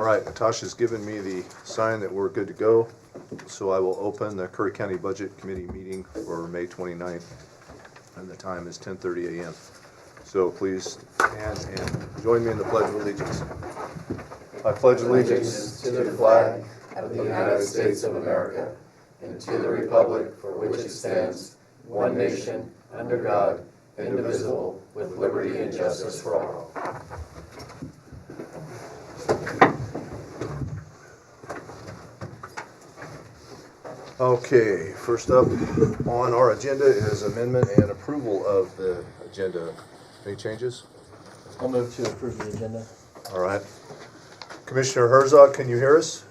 All right, Natasha's given me the sign that we're good to go, so I will open the Curry County Budget Committee meeting for May 29th, and the time is 10:30 a.m. So please stand and join me in the Pledge of Allegiance. I pledge allegiance to the flag of the United States of America and to the republic for which it stands, one nation, under God, indivisible, with liberty and justice for all. Okay, first up on our agenda is amendment and approval of the agenda. Any changes? I'll move to approve the agenda. All right. Commissioner Herzog, can you hear us?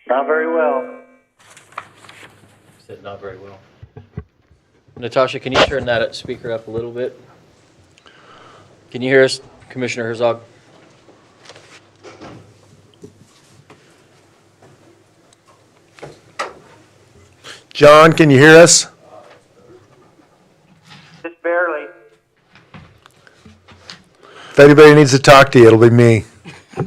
Not very well. Said not very well. Natasha, can you turn that speaker up a little bit? Can you hear us, Commissioner Herzog? John, can you hear us? Just barely. If anybody needs to talk to you, it'll be me. All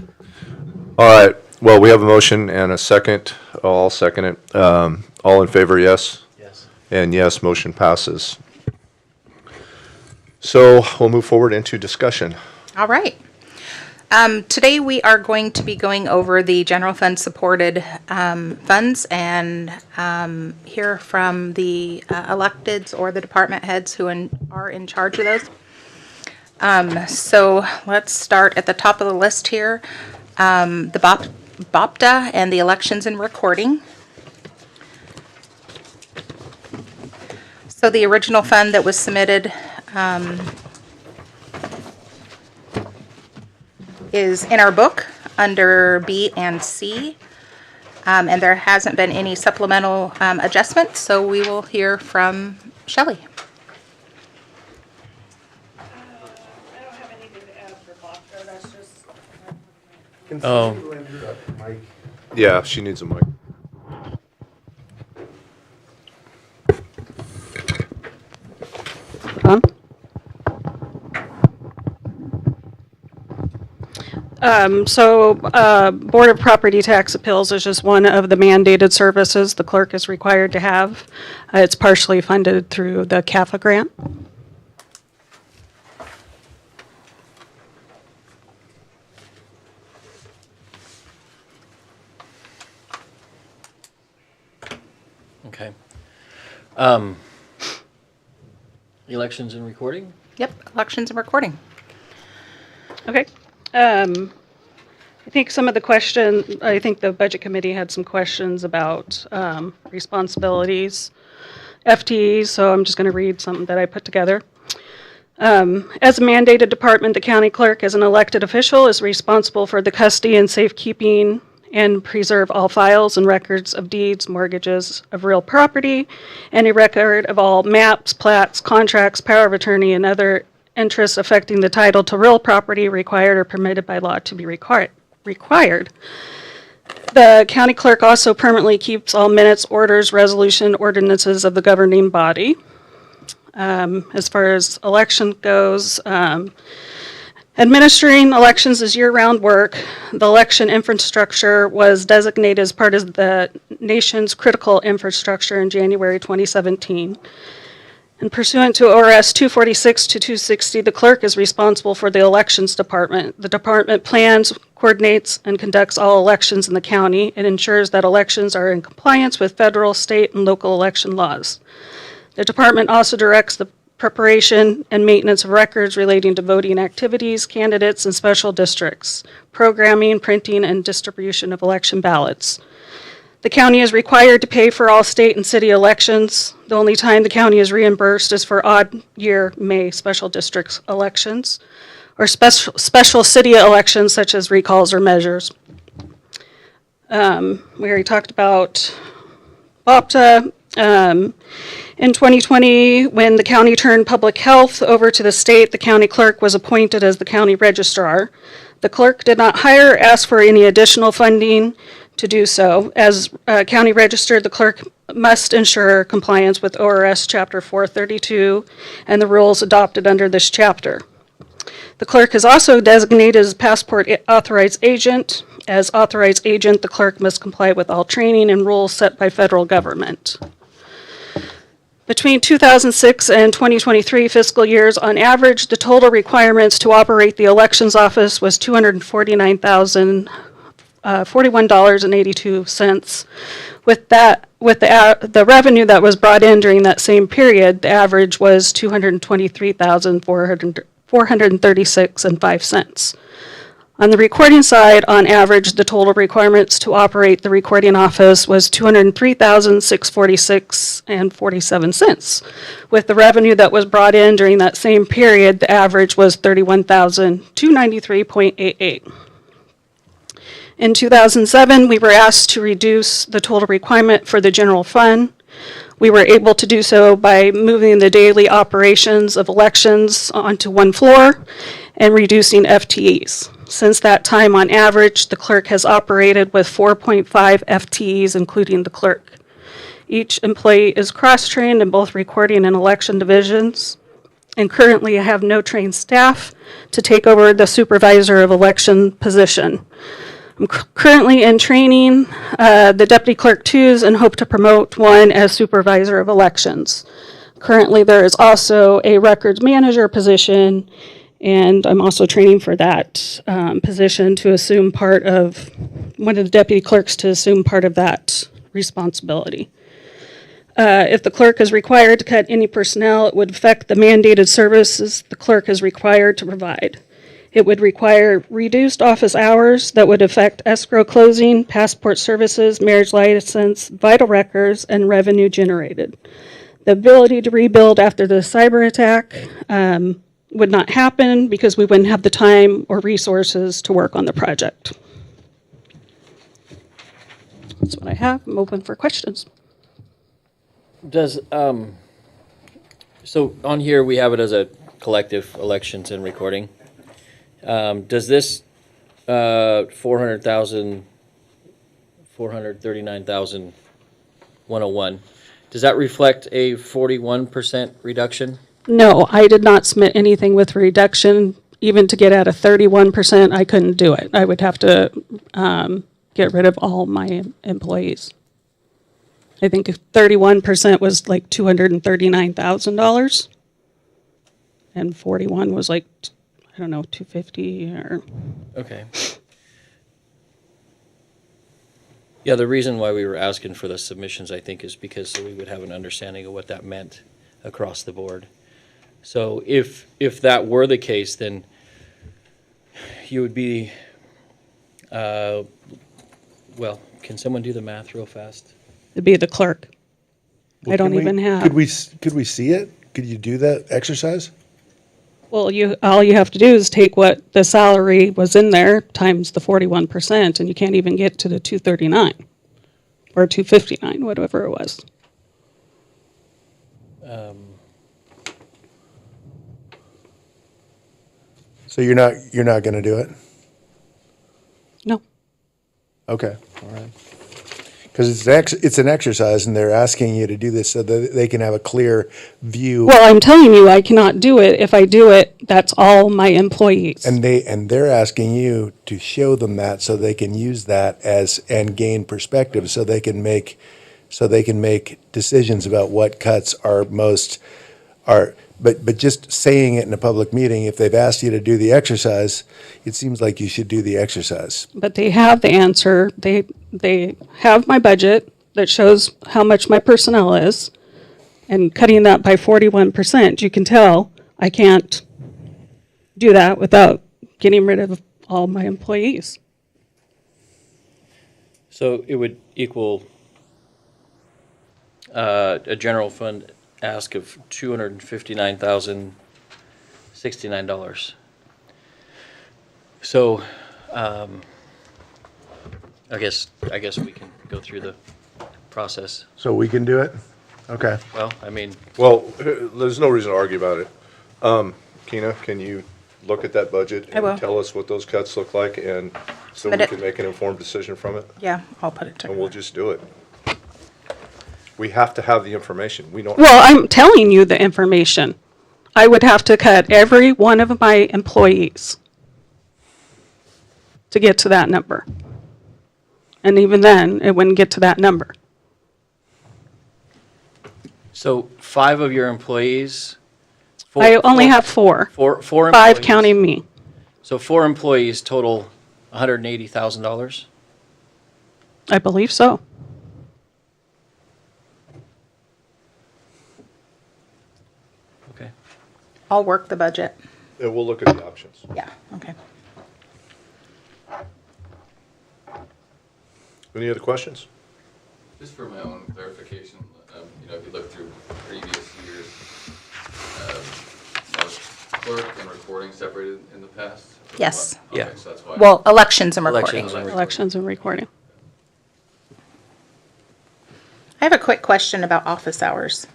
right. Well, we have a motion and a second. I'll second it. All in favor, yes? Yes. And yes, motion passes. So we'll move forward into discussion. All right. Today we are going to be going over the general fund supported funds and hear from the electeds or the department heads who are in charge of those. So let's start at the top of the list here. The BOPTA and the elections and recording. So the original fund that was submitted is in our book under B and C, and there hasn't been any supplemental adjustments, so we will hear from Shelley. I don't have anything to add for Bosco, that's just. Oh. Yeah, she needs a mic. Board of Property Tax Appeals is just one of the mandated services the clerk is required to have. It's partially funded through the CAFA grant. Okay. Elections and recording? Yep, elections and recording. Okay. I think some of the I think the Budget Committee had some questions about responsibilities, FTEs, so I'm just going to read something that I put together. As a mandated department, the county clerk, as an elected official, is responsible for the custody and safekeeping and preserve all files and records of deeds, mortgages of real property, any record of all maps, plats, contracts, power of attorney, and other interests affecting the title to real property required or permitted by law to be required. The county clerk also permanently keeps all minutes, orders, resolution, ordinances of the governing body. As far as election goes, administering elections is year-round work. The election infrastructure was designated as part of the nation's critical infrastructure in January 2017. And pursuant to ORS 246 to 260, the clerk is responsible for the elections department. The department plans, coordinates, and conducts all elections in the county. It ensures that elections are in compliance with federal, state, and local election laws. The department also directs the preparation and maintenance of records relating to voting activities, candidates, and special districts, programming, printing, and distribution of election ballots. The county is required to pay for all state and city elections. The only time the county is reimbursed is for odd year May special districts elections or special city elections such as recalls or measures. We already talked about BOPTA. In 2020, when the county turned public health over to the state, the county clerk was appointed as the county registrar. The clerk did not hire or ask for any additional funding to do so. As county register, the clerk must ensure compliance with ORS Chapter 432 and the rules adopted under this chapter. The clerk is also designated as passport authorized agent. As authorized agent, the clerk must comply with all training and rules set by federal government. Between 2006 and 2023 fiscal years, on average, the total requirements to operate the elections office was $249,041.82. With the revenue that was brought in during that same period, the average was $223,436.05. On the recording side, on average, the total requirements to operate the recording office was $203,646.47. With the revenue that was brought in during that same period, the average was $31,293.88. In 2007, we were asked to reduce the total requirement for the general fund. We were able to do so by moving the daily operations of elections onto one floor and reducing FTEs. Since that time, on average, the clerk has operated with 4.5 FTEs, including the clerk. Each employee is cross-trained in both recording and election divisions. And currently, I have no trained staff to take over the supervisor of election position. I'm currently in training the deputy clerk 2s and hope to promote one as supervisor of elections. Currently, there is also a records manager position, and I'm also training for that position to assume part of, one of the deputy clerks to assume part of that responsibility. If the clerk is required to cut any personnel, it would affect the mandated services the clerk is required to provide. It would require reduced office hours that would affect escrow closing, passport services, marriage license, vital records, and revenue generated. The ability to rebuild after the cyber attack would not happen because we wouldn't have the time or resources to work on the project. That's what I have. I'm open for questions. Does, so on here, we have it as a collective elections and recording. Does this, 439,101, does that reflect a 41% reduction? No, I did not submit anything with reduction. Even to get at a 31%, I couldn't do it. I would have to get rid of all my employees. I think 31% was like $239,000. And 41 was like, I don't know, 250 or. Okay. Yeah, the reason why we were asking for the submissions, I think, is because so we would have an understanding of what that meant across the board. So if that were the case, then you would be, well, can someone do the math real fast? It'd be the clerk. I don't even have. Could we see it? Could you do that exercise? Well, all you have to do is take what the salary was in there times the 41%, and you can't even get to the 239 or 259, whatever it was. So you're not going to do it? No. Okay, all right. Because it's an exercise, and they're asking you to do this so that they can have a clear view. Well, I'm telling you, I cannot do it. If I do it, that's all my employees. And they're asking you to show them that so they can use that and gain perspective, so they can make decisions about what cuts are most are. But just saying it in a public meeting, if they've asked you to do the exercise, it seems like you should do the exercise. But they have the answer. They have my budget that shows how much my personnel is, and cutting that by 41%, you can tell I can't do that without getting rid of all my employees. So it would equal a general fund ask of $259,069. So I guess we can go through the process. So we can do it? Okay. Well, I mean, Well, there's no reason to argue about it. Keena, can you look at that budget I will. and tell us what those cuts look like, and so we Submit it. can make an informed decision from it? Yeah, I'll put it And we'll to. just do it. We have to have the information. We don't. Well, I'm telling you the information. I would have to cut every one of my employees to get to that number. And even then, it wouldn't get to that number. So 5 of your employees? I only have four. Four 5 employees. counting me. So 4 employees total $180,000? I believe so. Okay. I'll work the budget. And we'll look at the options. Yeah, okay. Any other questions? Just for my own clarification, if you look through previous years, was clerk and recording separated in the past? Yes. Okay, Yeah. so that's why. Well, elections and recording. Elections and Elections and recording. I have a quick question about office hours.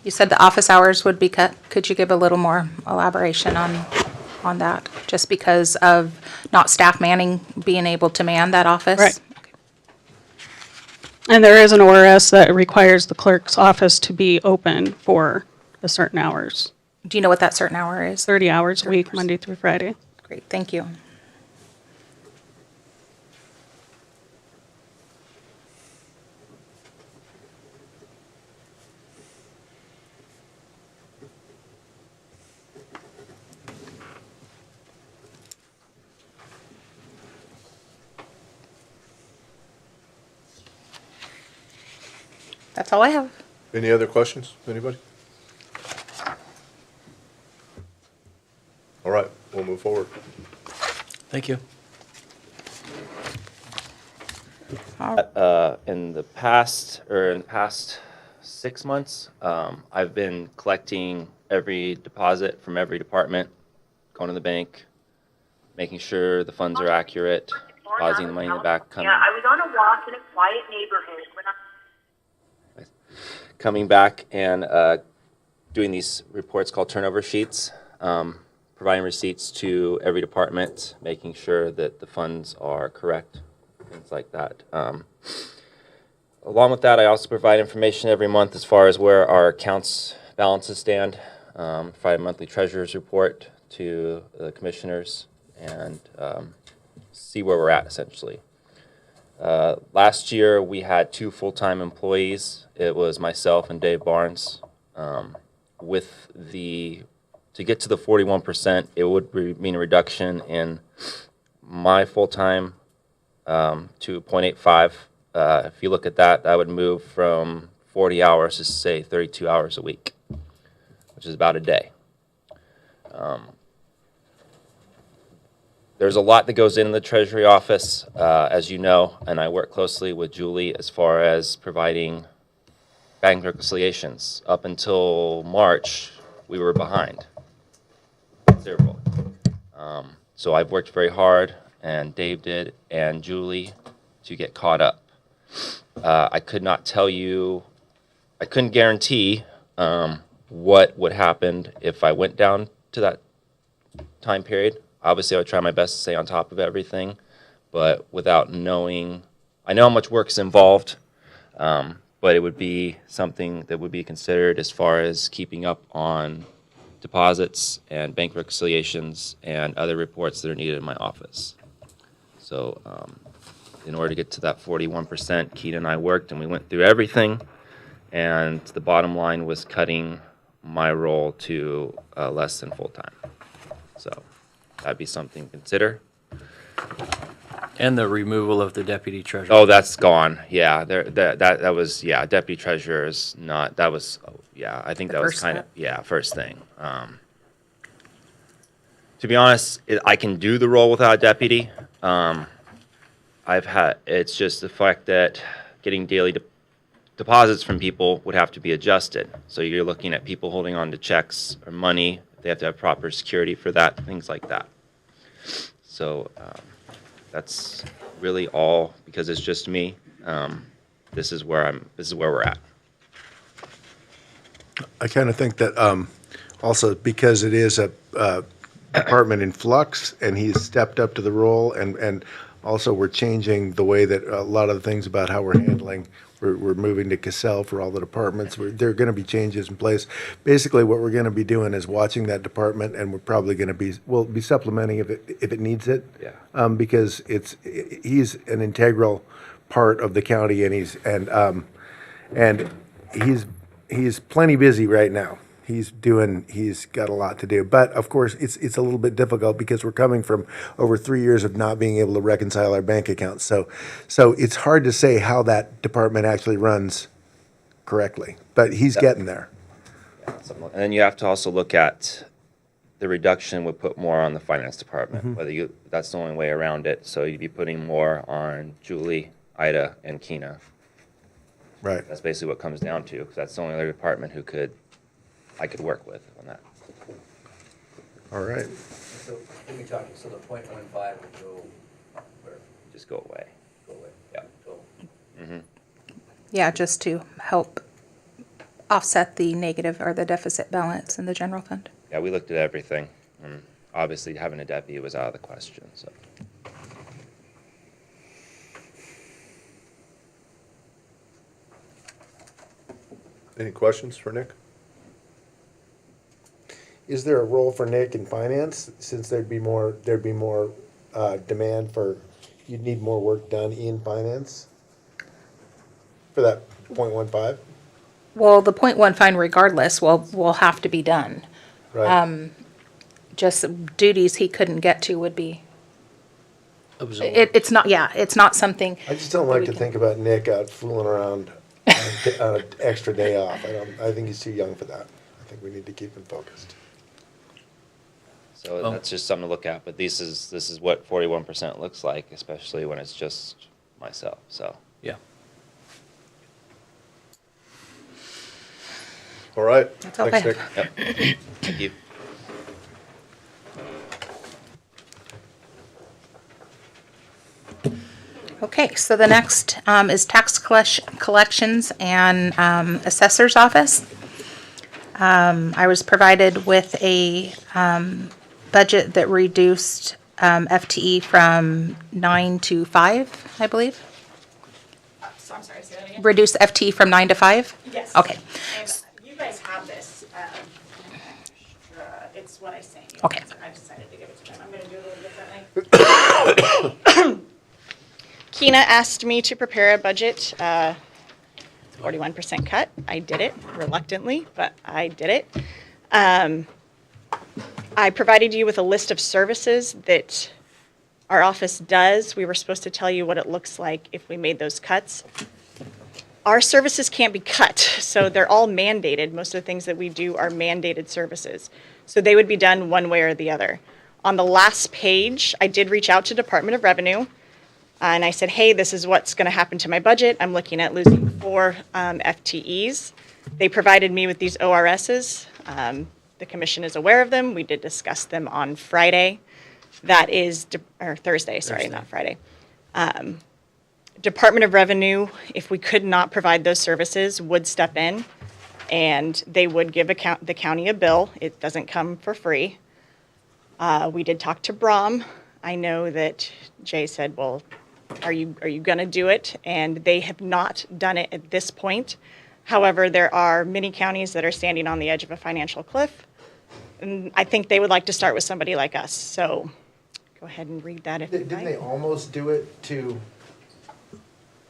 You said the office hours would be cut. Could you give a little more elaboration on that? Just because of not staff manning, being able to man that office? Right. Okay. And there is an ORS that requires the clerk's office to be open for a certain hours. Do you know what that certain hour is? 30 hours a 30 week, hours. Monday through Friday. Great, thank you. That's all I have. Any other questions, anybody? All right, we'll move forward. Thank you. In the past 6 months, I've been collecting every deposit from every department, going to the bank, making sure the funds are accurate, depositing the money in the back, Yeah, I was on a walk in a quiet neighborhood when coming back and doing these reports called turnover sheets, providing receipts to every department, making sure that the funds are correct, things like that. Along with that, I also provide information every month as far as where our accounts balances stand, provide a monthly treasurer's report to the commissioners, and see where we're at, essentially. Last year, we had 2 full-time employees. It was myself and Dave Barnes. To get to the 41%, it would mean a reduction in my full-time to 0.85. If you look at that, that would move from 40 hours to, say, 32 hours a week, which is about a day. There's a lot that goes in the Treasury office, as you know, and I work closely with Julie as far as providing bank reconciliations. Up until March, we were behind. Zero. So I've worked very hard, and Dave did, and Julie, to get caught up. I could not tell you, I couldn't guarantee what would happen if I went down to that time period. Obviously, I would try my best to stay on top of everything, but without knowing, I know how much work's involved, but it would be something that would be considered as far as keeping up on deposits and bank reconciliations and other reports that are needed in my office. So in order to get to that 41%, Keita and I worked and we went through everything, and the bottom line was cutting my role to less than full-time. So that'd be something to consider. And the removal of the deputy treasurer. Oh, that's gone. Yeah, that was, yeah, deputy treasurer is not, that was, yeah, I think The that was first kind of, step. yeah, first thing. To be honest, I can do the role without a deputy. It's just the fact that getting daily deposits from people would have to be adjusted. So you're looking at people holding on to checks or money. They have to have proper security for that, things like that. So that's really all, because it's just me. This is where we're at. I kind of think that also because it is a department in flux and he's stepped up to the role, and also we're changing the way that a lot of the things about how we're handling We're moving to Cassell for all the departments. There are going to be changes in place. Basically, what we're going to be doing is watching that department, and we're probably going to we'll be supplementing if it needs it. Yeah. Because he's an integral part of the county, and he's plenty busy right now. He's got a lot to do. But of course, it's a little bit difficult because we're coming from over 3 years of not being able to reconcile our bank accounts. So it's hard to say how that department actually runs correctly. But he's getting there. And then you have to also look at the reduction would put more on the finance department, that's the only way around it. So you'd be putting more on Julie, Ida, and Keena. Right. That's basically what it comes down to, because that's the only other department I could work with on that. All right. So, let me talk, so the .15 would go where? Just go away. Go away. Yeah. Go. Yeah, just to help offset the negative or the deficit balance in the general fund. Yeah, we looked at everything. Obviously, having a deputy was out of the question, so. Any questions for Nick? Is there a role for Nick in finance, since there'd be more demand for, you'd need more work done in finance for that .15? Well, the .15 regardless will have to be done. Right. Just duties he couldn't get to would be, Absorb. it's not something. I just don't like to think about Nick out fooling around on an extra day off. I think he's too young for that. I think we need to keep him focused. So that's just something to look at, but this is what 41% looks like, especially when it's just myself, so. Yeah. All right. That's all Thanks, I Nick. have. Yep. Thank you. Okay, so the next is tax collections and assessor's office. I was provided with a budget that reduced FTE from 9 to 5, I believe. So I'm sorry, say that again? Reduced FTE from 9 to 5? Yes. Okay. And you guys have this, it's what I sent you. Okay. I decided to give it to them. I'm gonna do it a little differently. Keena asked me to prepare a budget, 41% cut. I did it reluctantly, but I did it. I provided you with a list of services that our office does. We were supposed to tell you what it looks like if we made those cuts. Our services can't be cut, so they're all mandated. Most of the things that we do are mandated services. So they would be done one way or the other. On the last page, I did reach out to Department of Revenue, and I said, hey, this is what's going to happen to my budget. I'm looking at losing 4 FTEs. They provided me with these ORSs. The commission is aware of them. We did discuss them on Friday. That is, or Thursday, sorry, not Friday. Department of Revenue, if we could not provide those services, would step in and they would give the county a bill. It doesn't come for free. We did talk to Brom. I know that Jay said, well, are you going to do it? And they have not done it at this point. However, there are many counties that are standing on the edge of a financial cliff. And I think they would like to start with somebody like us. So go ahead and read that if you'd Didn't like. they almost do it to,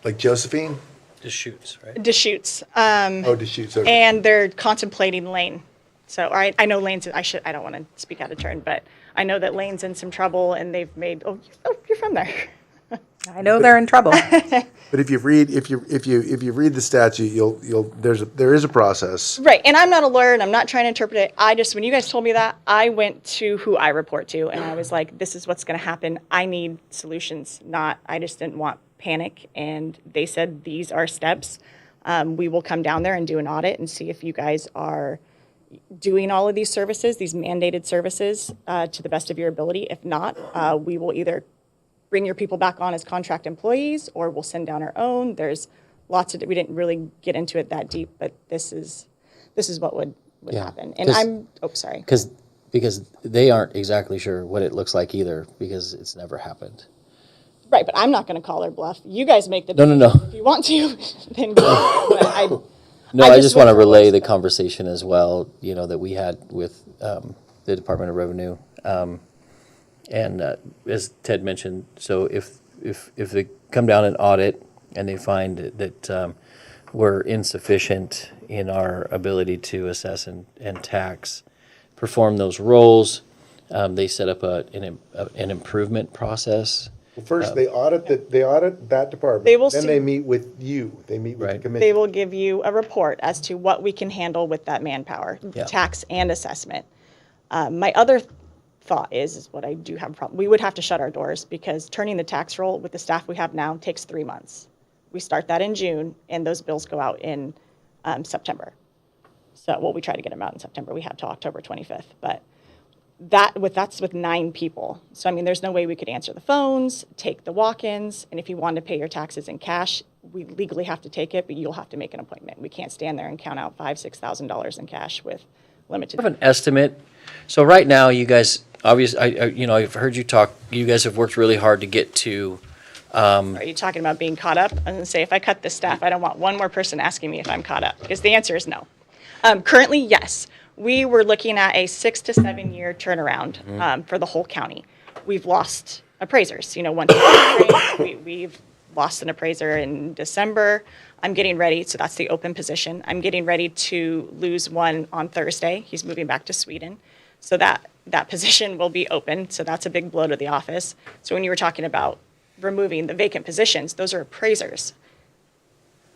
like Josephine? Deschutes, right? Deschutes. Deschutes, okay. And they're contemplating Lane. So, all right, I know Lane's, I don't want to speak out of turn, but I know that Lane's in some trouble and they've made, you're from there. I know they're in trouble. But if you read the statute, there is a process. Right, and I'm not a lawyer and I'm not trying to interpret it. When you guys told me that, I went to who I report to and I was like, this is what's going to happen. I need solutions, I just didn't want panic. And they said, these are steps. We will come down there and do an audit and see if you guys are doing all of these services, these mandated services, to the best of your ability. If not, we will either bring your people back on as contract employees or we'll send down our own. There's lots of, we didn't really get into it that deep, but this is what would happen. And sorry. Because they aren't exactly sure what it looks like either, because it's never happened. Right, but I'm not going to call her bluff. You guys make the No, no, decision. no. If you want to, then go. But No, I I just just want to went for relay words, the but- conversation as well, that we had with the Department of Revenue. And as Ted mentioned, so if they come down and audit and they find that we're insufficient in our ability to assess and tax, perform those roles, they set up an improvement process. Well, first, they audit that department. They will Then see- they meet with you. They meet with the Right. commission. They will give you a report as to what we can handle with that manpower, Yeah. tax and assessment. My other thought is what I do have a problem. We would have to shut our doors because turning the tax roll with the staff we have now takes 3 months. We start that in June, and those bills go out in September. So, well, we try to get them out in September. We have till October 25th, but that's with 9 people. So, I mean, there's no way we could answer the phones, take the walk-ins, and if you want to pay your taxes in cash, we legally have to take it, but you'll have to make an appointment. We can't stand there and count out $5,000-$6,000 in cash with limited. Have an estimate. So right now, you guys, obviously, I've heard you talk. You guys have worked really hard to get to. Are you talking about being caught up? I was going to say, if I cut this staff, I don't want one more person asking me if I'm caught up, because the answer is no. Currently, yes. We were looking at a 6 to 7 year turnaround for the whole county. We've lost appraisers. Once we've lost an appraiser in December. I'm getting ready, so that's the open position. I'm getting ready to lose one on Thursday. He's moving back to Sweden. So that position will be open. So that's a big blow to the office. So when you were talking about removing the vacant positions, those are appraisers.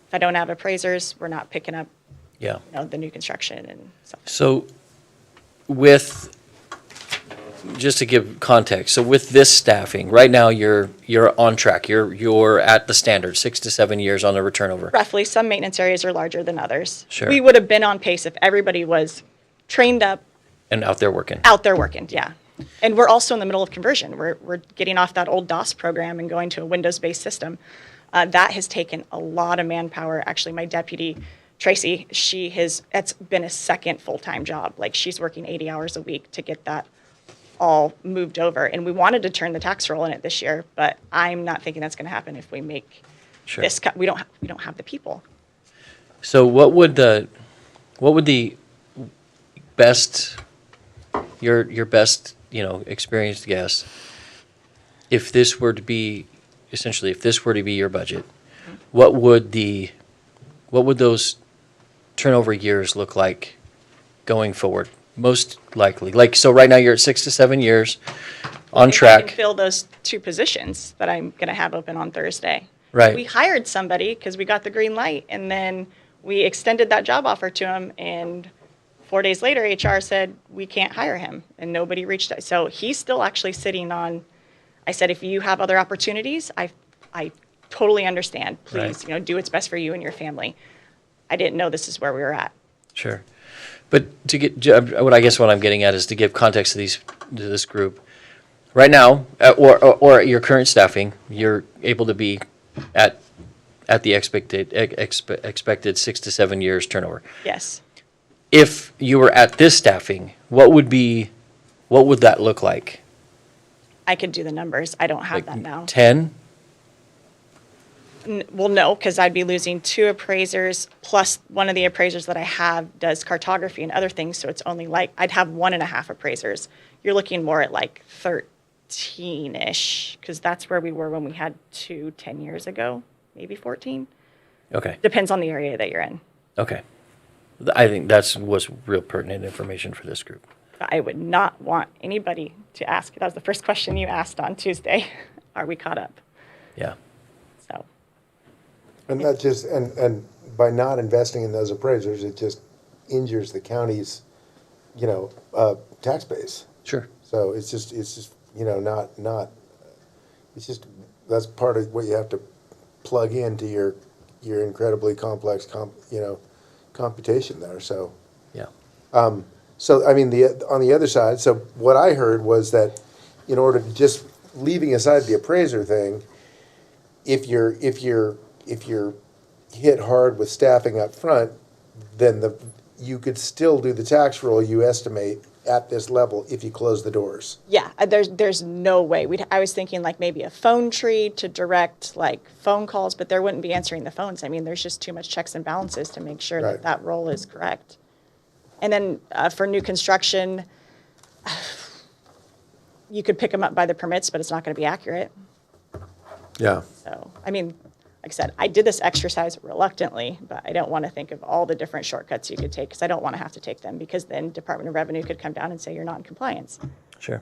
If I don't have appraisers, we're not picking up Yeah. the new construction and stuff. So just to give context, so with this staffing, right now you're on track. You're at the standard, 6 to 7 years on the return over. Roughly, some maintenance areas are larger than others. Sure. We would have been on pace if everybody was trained up, And out there working. out there working, yeah. And we're also in the middle of conversion. We're getting off that old DOS program and going to a Windows-based system. That has taken a lot of manpower. Actually, my deputy, Tracy, it's been a second full-time job. Like, she's working 80 hours a week to get that all moved over. And we wanted to turn the tax roll in it this year, but I'm not thinking that's going to happen if we make Sure. this cut. We don't have the people. So what would the best, your best, experienced guess, if this were to be, essentially, if this were to be your budget, what would those turnover years look like going forward? Most likely. Like, so right now you're at 6 to 7 years on If I track. can fill those 2 positions that I'm going to have open on Thursday. Right. We hired somebody because we got the green light, and then we extended that job offer to him, and 4 days later, HR said, we can't hire him, and nobody reached out. So he's still actually sitting on, I said, if you have other opportunities, I totally understand. Please, do what's best for you and your family. I didn't know this is where we were at. Sure. But what I'm getting at is to give context to this group. Right now, or at your current staffing, you're able to be at the expected 6 to 7 years turnover. Yes. If you were at this staffing, what would that look like? I could do the numbers. I don't have that now. 10? Well, no, because I'd be losing 2 appraisers, plus one of the appraisers that I have does cartography and other things, so it's only like, I'd have 1.5 appraisers. You're looking more at like 13-ish, because that's where we were when we had 2 10 years ago, maybe 14. Okay. Depends on the area that you're in. Okay. I think was real pertinent information for this group. I would not want anybody to ask, that was the first question you asked on Tuesday, are we caught up? Yeah. So. And that just, and by not investing in those appraisers, it just injures the county's, tax base. Sure. So it's just, not, it's just, that's part of what you have to plug into your incredibly complex, computation there, so. Yeah. So, I mean, on the other side, so what I heard was that in order to just leaving aside the appraiser thing, if you're hit hard with staffing up front, then you could still do the tax roll you estimate at this level if you close the doors. Yeah, there's no way. I was thinking like maybe a phone tree to direct like phone calls, but there wouldn't be answering the phones. I mean, there's just too much checks and balances to make sure Right. that that role is correct. And then for new construction, you could pick them up by the permits, but it's not going to be accurate. Yeah. So, I mean, like I said, I did this exercise reluctantly, but I don't want to think of all the different shortcuts you could take because I don't want to have to take them because then Department of Revenue could come down and say you're not in compliance. Sure.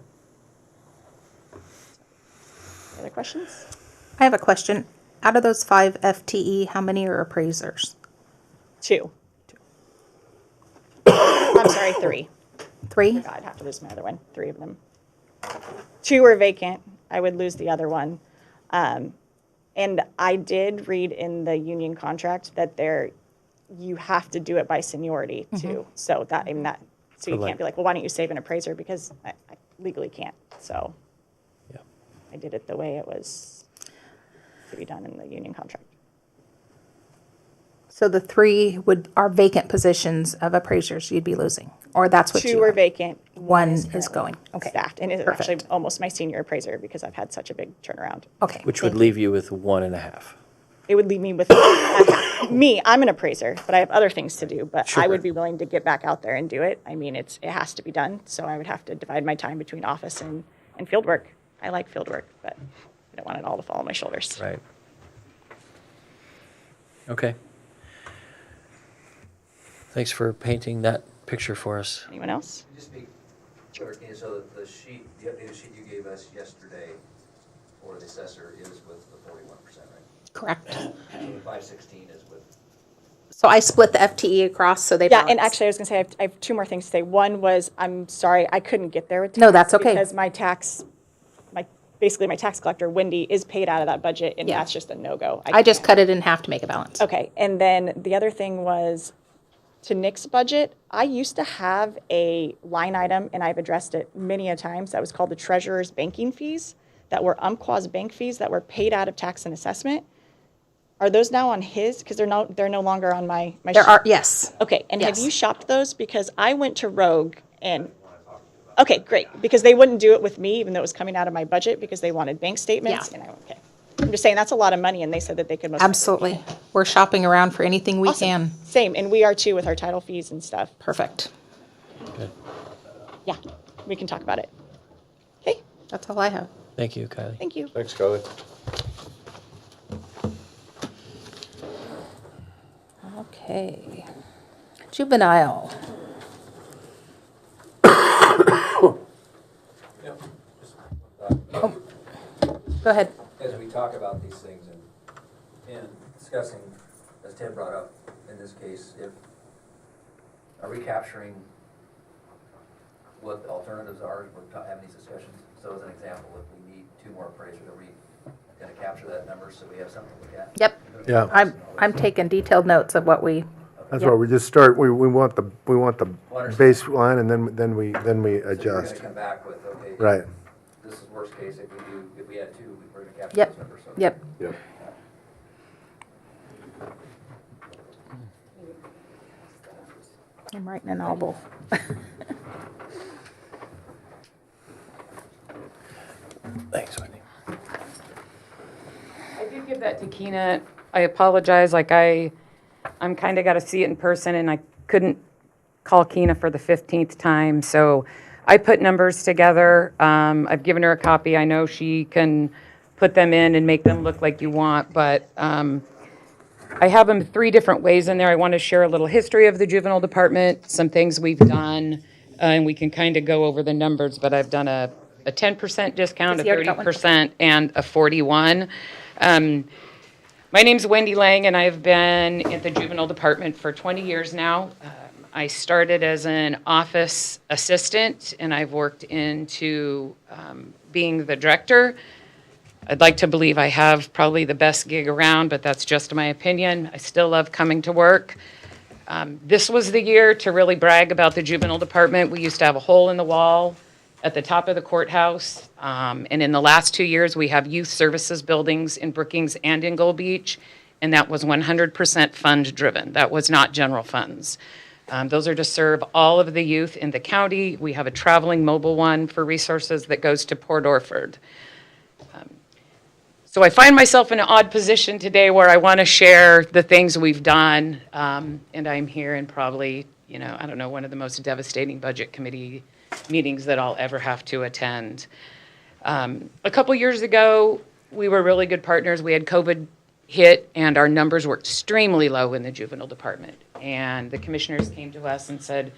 Other questions? I have a question. Out of those 5 FTE, how many are appraisers? 2. I'm sorry, 3. 3? God, I'd have to lose my other one. 3 of them. 2 are vacant. I would lose the other one. And I did read in the union contract that you have to do it by seniority too. So that, so you can't be like, well, why don't you save an appraiser? Because I legally can't. So Yeah. I did it the way it was to be done in the union contract. So the 3 are vacant positions of appraisers you'd be losing, or that's what 2 are vacant. 1 is currently going. Okay. Staffed, and it's Perfect. actually almost my senior appraiser because I've had such a big turnaround. Okay. Which would thank leave you with 1.5. It would leave me with me. I'm an appraiser, but I have other things to do. But I would be willing to get back out there and do it. I mean, it has to be done. So I would have to divide my time between office and field work. I like field work, but I don't want it all to fall on my shoulders. Right. Okay. Thanks for painting that picture for us. Anyone else? Just be clarification, so that the sheet, the updated sheet you gave us yesterday for the assessor is with the 41%, right? Correct. So the 516 is with. So I split the FTE across so they Yeah, and balance. actually, I was going to say I have 2 more things to say. One was I'm sorry I couldn't get there with tax. No, that's okay. Because basically my tax collector Wendy is paid out of that budget, and Yeah. that's just a no-go. I just can't. cut it in half to make a balance. Okay, and then the other thing was, to Nick's budget, I used to have a line item, and I've addressed it many a times, that was called the treasurer's banking fees, that were Umpqua's bank fees that were paid out of tax and assessment. Are those now on his? Because they're no longer on my There sheet. are, yes. Okay, and have Yes. you shopped those? Because I went to Rogue and, okay, great, because they wouldn't do it with me, even though it was coming out of my budget, because they wanted bank statements. Yeah. And okay. I'm just saying, that's a lot of money, and they said that they could most. Absolutely. We're shopping around for anything we Awesome. can. Same, and we are too with our title fees and stuff. Perfect. Okay. Yeah, we can talk about it. Okay, That's all I have. Thank you, Kylie. thank you. Thanks, Kylie. Okay. Juvenile. Oh, go ahead. As we talk about these things and discussing, as Ted brought up, in this case, are we capturing what the alternatives are as we're having these discussions? So as an example, if we need 2 more appraisers, are we going to capture that number so we have something to look at? Yep. Yeah. I'm taking detailed notes of what we, That's Yeah. why we just start, we want the Understand. baseline and then we So you're going adjust. to come back with, okay. Right. This is worst case, if we had 2, we're going to capture Yep. those numbers. So- yep. Yep. I'm writing an oval. Thanks, Wendy. I did give that to Keena. I apologize, I'm kind of got to see it in person, and I couldn't call Keena for the 15th time, so I put numbers together. I've given her a copy. I know she can put them in and make them look like you want, but I have them 3 different ways in there. I want to share a little history of the juvenile department, some things we've done, and we can kind of go over the numbers, but I've done a 10% discount, a Has he already got one? 30%, and a 41. My name's Wendy Lang, and I've been at the juvenile department for 20 years now. I started as an office assistant, and I've worked into being the director. I'd like to believe I have probably the best gig around, but that's just my opinion. I still love coming to work. This was the year to really brag about the juvenile department. We used to have a hole in the wall at the top of the courthouse. And in the last 2 years, we have youth services buildings in Brookings and in Gold Beach, and that was 100% fund-driven. That was not general funds. Those are to serve all of the youth in the county. We have a traveling mobile one for resources that goes to Port Orford. So I find myself in an odd position today where I want to share the things we've done, and I'm here in probably, I don't know, one of the most devastating budget committee meetings that I'll ever have to attend. A couple years ago, we were really good partners. We had COVID hit, and our numbers were extremely low in the juvenile department. And the commissioners came to us and said,